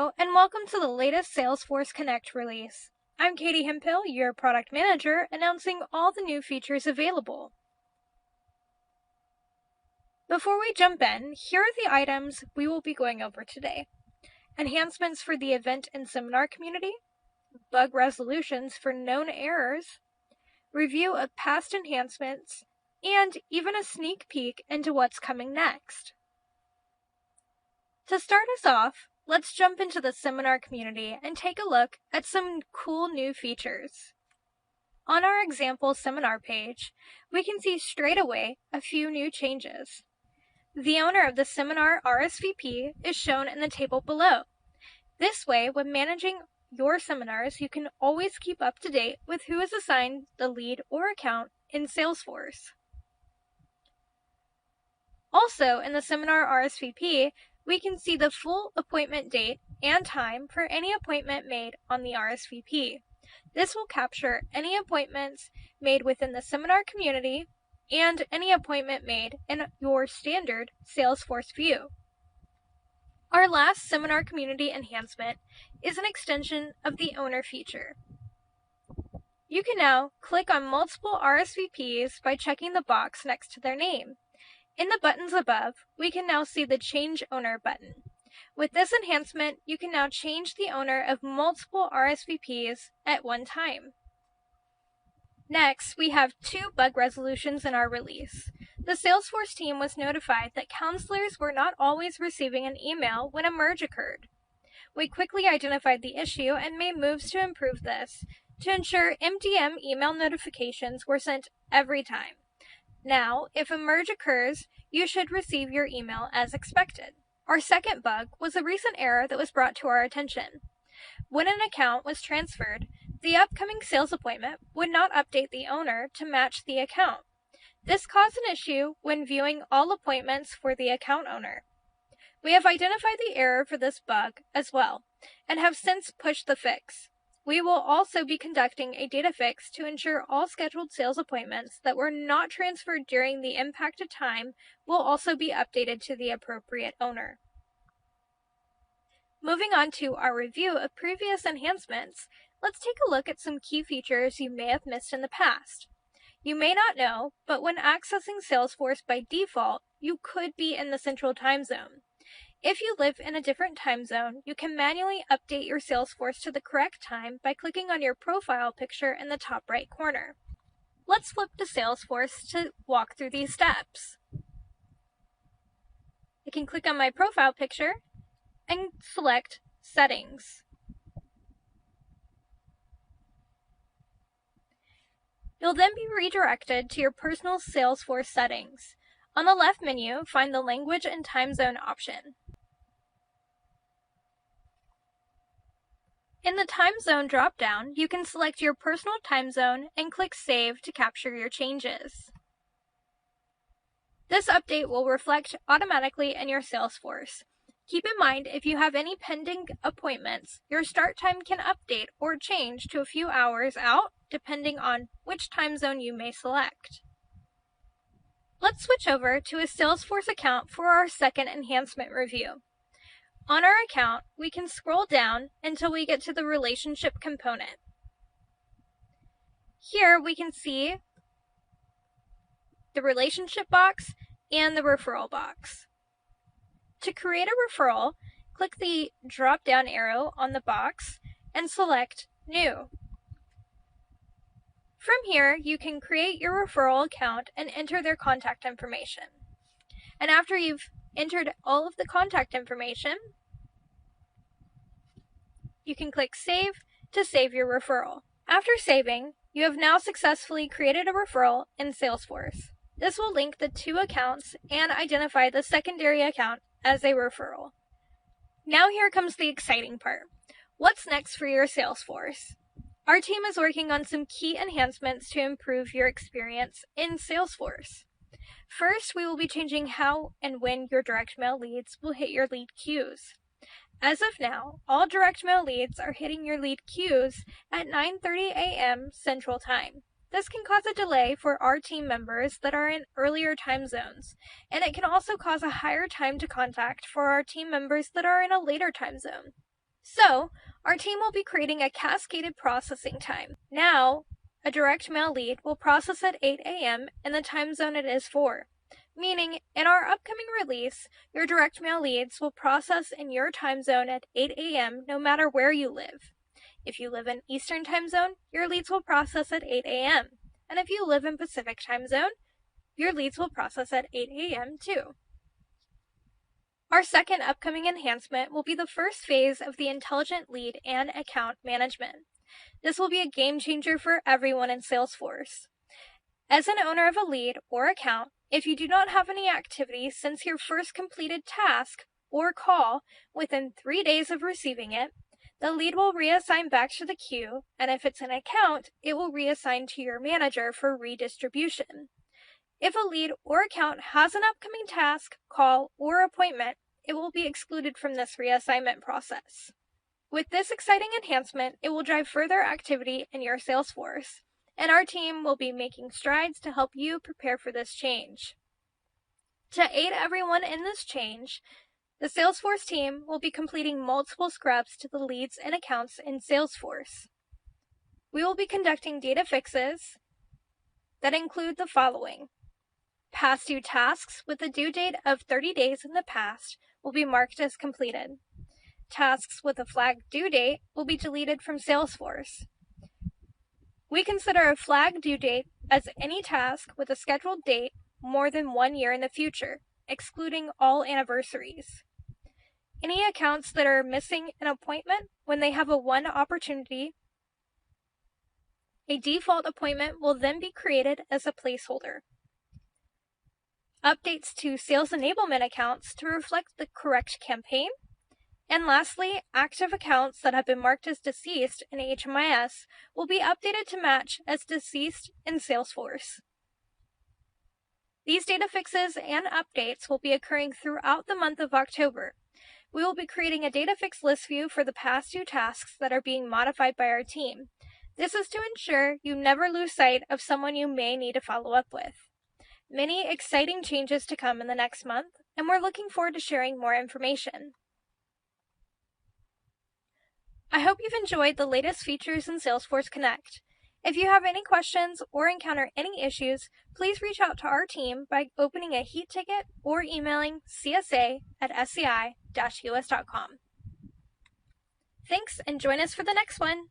Hello, and welcome to the latest Salesforce Connect release. I'm Katie Hemphill, your product manager, announcing all the new features available. Before we jump in, here are the items we will be going over today. Enhancements for the event and seminar community, bug resolutions for known errors, review of past enhancements, and even a sneak peek into what's coming next. To start us off, let's jump into the seminar community and take a look at some cool new features. On our example seminar page, we can see straight away a few new changes. The owner of the seminar RSVP is shown in the table below. This way, when managing your seminars, you can always keep up to date with who is assigned the lead or account in Salesforce. Also, in the seminar RSVP, we can see the full appointment date and time for any appointment made on the RSVP. This will capture any appointments made within the seminar community and any appointment made in your standard Salesforce view. Our last seminar community enhancement is an extension of the owner feature. You can now click on multiple RSVPs by checking the box next to their name. In the buttons above, we can now see the Change Owner button. With this enhancement, you can now change the owner of multiple RSVPs at one time. Next, we have 2 bug resolutions in our release. The Salesforce team was notified that counselors were not always receiving an email when a merge occurred. We quickly identified the issue and made moves to improve this to ensure MDM email notifications were sent every time. Now, if a merge occurs, you should receive your email as expected. Our second bug was a recent error that was brought to our attention. When an account was transferred, the upcoming sales appointment would not update the owner to match the account. This caused an issue when viewing all appointments for the account owner. We have identified the error for this bug as well, and have since pushed the fix. We will also be conducting a data fix to ensure all scheduled sales appointments that were not transferred during the impacted time will also be updated to the appropriate owner. Moving on to our review of previous enhancements, let's take a look at some key features you may have missed in the past. You may not know, but when accessing Salesforce by default, you could be in the Central Time Zone. If you live in a different time zone, you can manually update your Salesforce to the correct time by clicking on your profile picture in the top right corner. Let's flip to Salesforce to walk through these steps. I can click on my profile picture and select Settings. You'll then be redirected to your personal Salesforce settings. On the left menu, find the Language and Time Zone option. In the Time Zone drop-down, you can select your personal time zone and click Save to capture your changes. This update will reflect automatically in your Salesforce. Keep in mind, if you have any pending appointments, your start time can update or change to a few hours out, depending on which time zone you may select. Let's switch over to a Salesforce account for our second enhancement review. On our account, we can scroll down until we get to the relationship component. Here we can see the relationship box and the referral box. To create a referral, click the drop-down arrow on the box and select New. From here, you can create your referral account and enter their contact information. And after you've entered all of the contact information, you can click Save to save your referral. After saving, you have now successfully created a referral in Salesforce. This will link the 2 accounts and identify the secondary account as a referral. Now here comes the exciting part. What's next for your Salesforce? Our team is working on some key enhancements to improve your experience in Salesforce. First, we will be changing how and when your direct mail leads will hit your lead queues. As of now, all direct mail leads are hitting your lead queues at 9:30 a.m. Central Time. This can cause a delay for our team members that are in earlier time zones, and it can also cause a higher time to contact for our team members that are in a later time zone. So, our team will be creating a cascaded processing time. Now, a direct mail lead will process at 8 a.m. in the time zone it is for, meaning in our upcoming release, your direct mail leads will process in your time zone at 8 a.m. no matter where you live. If you live in Eastern time zone, your leads will process at 8 a.m. And if you live in Pacific time zone, your leads will process at 8 a.m. too. Our second upcoming enhancement will be the first phase of the intelligent lead and account management. This will be a game changer for everyone in Salesforce. As an owner of a lead or account, if you do not have any activity since your first completed task or call within 3 days of receiving it, the lead will reassign back to the queue, and if it's an account, it will reassign to your manager for redistribution. If a lead or account has an upcoming task, call, or appointment, it will be excluded from this reassignment process. With this exciting enhancement, it will drive further activity in your Salesforce, and our team will be making strides to help you prepare for this change. To aid everyone in this change, the Salesforce team will be completing multiple scrubs to the leads and accounts in Salesforce. We will be conducting data fixes that include the following. Past due tasks with a due date of 30 days in the past will be marked as completed. Tasks with a flagged due date will be deleted from Salesforce. We consider a flagged due date as any task with a scheduled date more than 1 year in the future, excluding all anniversaries. Any accounts that are missing an appointment when they have a one opportunity, a default appointment will then be created as a placeholder. Updates to sales enablement accounts to reflect the correct campaign. And lastly, active accounts that have been marked as deceased in HMIS will be updated to match as deceased in Salesforce. These data fixes and updates will be occurring throughout the month of October. We will be creating a data fix list view for the past due tasks that are being modified by our team. This is to ensure you never lose sight of someone you may need to follow up with. Many exciting changes to come in the next month, and we're looking forward to sharing more information. I hope you've enjoyed the latest features in Salesforce Connect. If you have any questions or encounter any issues, please reach out to our team by opening a heat ticket or emailing csa@sci-us.com. Thanks, and join us for the next one.